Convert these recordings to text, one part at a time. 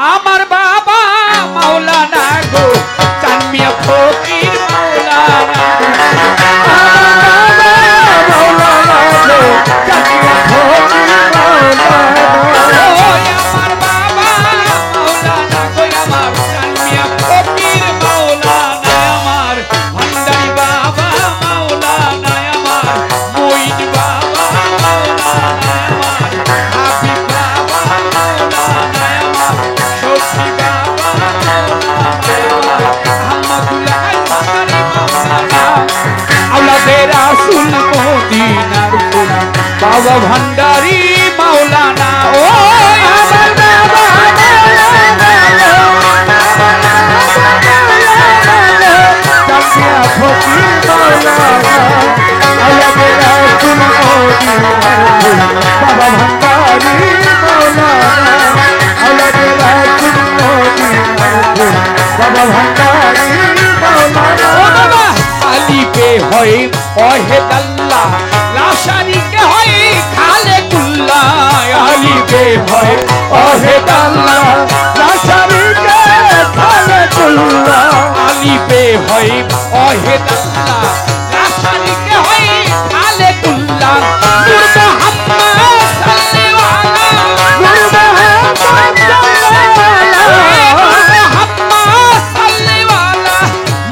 আমার বাবা মাওলানা গো চানমিয়া ফকির মাওলানা বাবা ভান্ডারি মাওলানা ও আমার বাবা চানমিয়া ফকির মাওলানা বাবা ভান্ডারি মাওলানা বাবা ভান্ডারি মাওলানা আলিফে হয় ওয়াহিদ আল্লাহ লা শারীকা হয় খালেকুল্লাহ আলিফে হয় ওয়াহিদ আল্লাহ লা শারীকা খালেকুল্লাহ আলিফে হয় ওয়াহিদ আল্লাহ লা শারীকা হয় খালেকুল্লাহ নূর মুহাম্মদ সাল্লাল্লাহু আলাইহি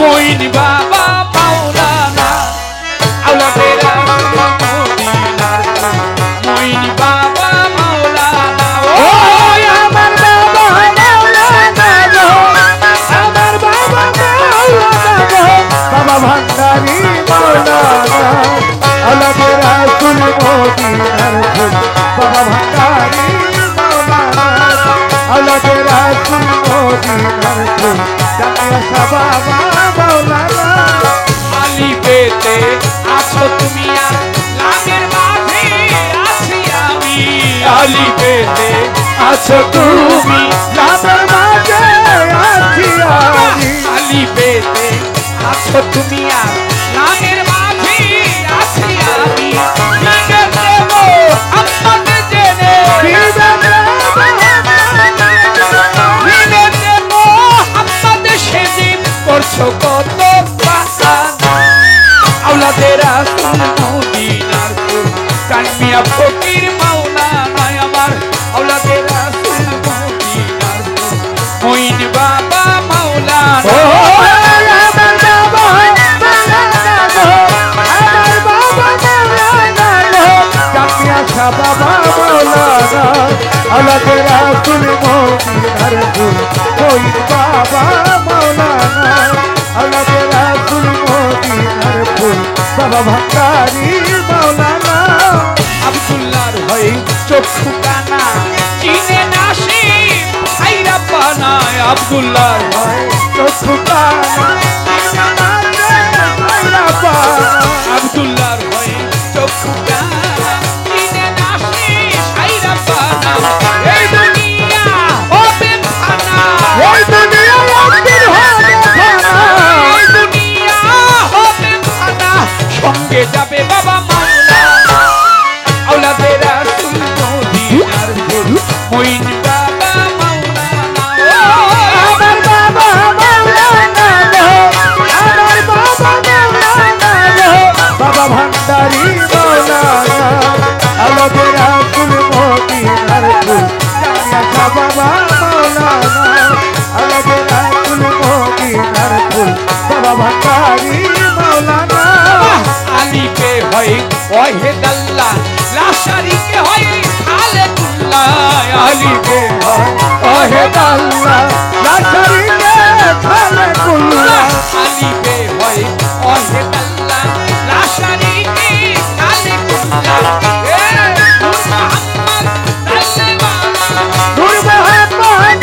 মঈন বাবা মাওলানা আওলাদের মদিনার মঈন বাবা মাওলানা ও আমার বাবা মাওলানা গো আমার বাবা মাওলানা গো বাবা ভান্ডারি মাওলানা আওলাদের রাসূল মদিনার বাবা ভান্ডারি মাওলানা আওলাদের রাসূল মদিনার চানমিয়া বাবা মাওলানা আলিফেতে আছো তুমি আর লামের মাঝে আছি আমি আলিফেতে আছো তুমি লামের মাঝে আছি আমি আলিফেতে আছো তুমি আর লামের মাঝে আছি আমি লিখে দেব আমাদের জেনে লিখে দেব আমাদের সেদিন করছো কত আওলাদের রাসূল মদিনার চানমিয়া ফকির মাওলানা আমার আওলাদের রাসূল মদিনার মঈন বাবা মাওলানা ও আমার বাবা মাওলানা গো আমার বাবা মাওলানা গো চানমিয়া বাবা মাওলানা আওলাদের রাসূল মদিনার মঈন বাবা মাওলানা আওলাদের রাসূল মদিনার বাবা ভান্ডারি মাওলানা আব্দুল্লাহর হয়ে চক্ষু কানা চিনে না সে হাইরা পানা আব্দুল্লাহর হয়ে চক্ষু কানা চিনে না সে হাইরা পানা আব্দুল্লাহর হয়ে চক্ষু কানা চিনে না সে হাইরা পানা এই দুনিয়া হবে ফানা এই দুনিয়া একদিন হবে ফানা এই দুনিয়া হবে ফানা সঙ্গে যাবে বাবা মাওলানা আওলাদের রাসূল মদিনার মঈন বাবা মাওলানা আমার বাবা মাওলানা গো আমার বাবা মাওলানা গো বাবা ভান্ডারি মাওলানা আওলাদের রাসূল মদিনার চানমিয়া বাবা মাওলানা আওলাদের রাসূল মদিনার বাবা ভান্ডারি মাওলানা আলিফে হয় ওয়াহিদ আল্লাহ লা শারীকা হয় খালেকুল্লাহ আলিফে হয় ওয়াহিদ আল্লাহ লা শারীকা খালেকুল্লাহ আলিফে হয় ওয়াহিদ আল্লাহ লা শারীকা খালেকুল্লাহ নূর মুহাম্মদ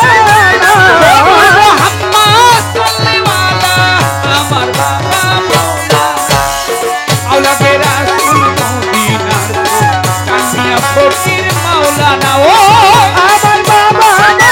সাল্লাল্লাহু নূর মুহাম্মদ সাল্লাল্লাহু মুহাম্মদ সাল্লাল্লাহু আমার বাবা আওলাদের রাসূল মদিনার চানমিয়া ফকির মাওলানা ও আমার বাবা মাওলানা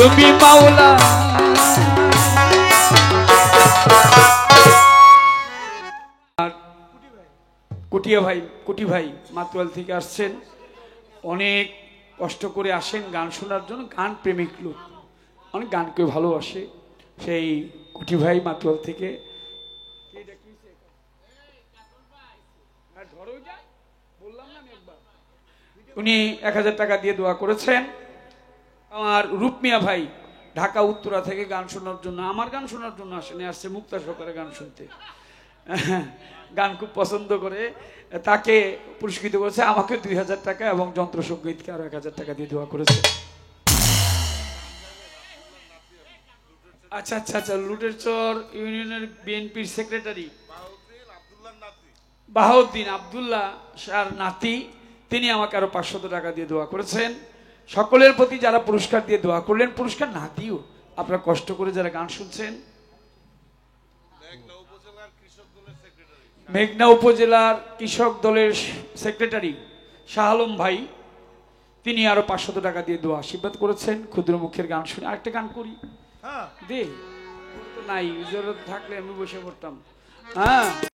তুমি মাওলা। কুটি ভাই মাতুয়াল থেকে আসছেন, অনেক কষ্ট করে আসেন গান শোনার জন্য, গান প্রেমিক লোক, অনেক গানকে ভালোবাসে। সেই কুটি ভাই মাতুয়াল থেকে উনি 1000 টাকা দিয়ে দোয়া করেছেন। আমার রূপমিয়া ভাই ঢাকা উত্তরা থেকে গান শোনার জন্য, আমার গান শোনার জন্য আসেনি, আসছে মুক্তা সরকারের গান শুনতে। গান খুব পছন্দ করে, তাকে পুরস্কৃত করেছে, আমাকে 2000 টাকা এবং যন্ত্র সঙ্গীতকে আরো 1000 টাকা দিয়ে দোয়া করেছে। আচ্ছা আচ্ছা আচ্ছা, লুটেরচর ইউনিয়নের বিএনপির সেক্রেটারি বাহাউদ্দিন আব্দুল্লাহ শাহর নাতি, তিনি আমাকে আরো 500 টাকা দিয়ে দোয়া করেছেন। সকলের প্রতি যারা পুরস্কার দিয়ে দোয়া করলেন, পুরস্কার না দিও আপনারা কষ্ট করে যারা গান শুনছেন। মেঘনা উপজেলার কৃষক দলের সেক্রেটারি শাহ আলম ভাই, তিনি আরো 500 টাকা দিয়ে দোয়া আশীর্বাদ করেছেন। ক্ষুদ্র মুখের গান শুনে আরেকটা গান করি দে, নাই জরুরত থাকলে আমি বসে পড়তাম। হ্যাঁ।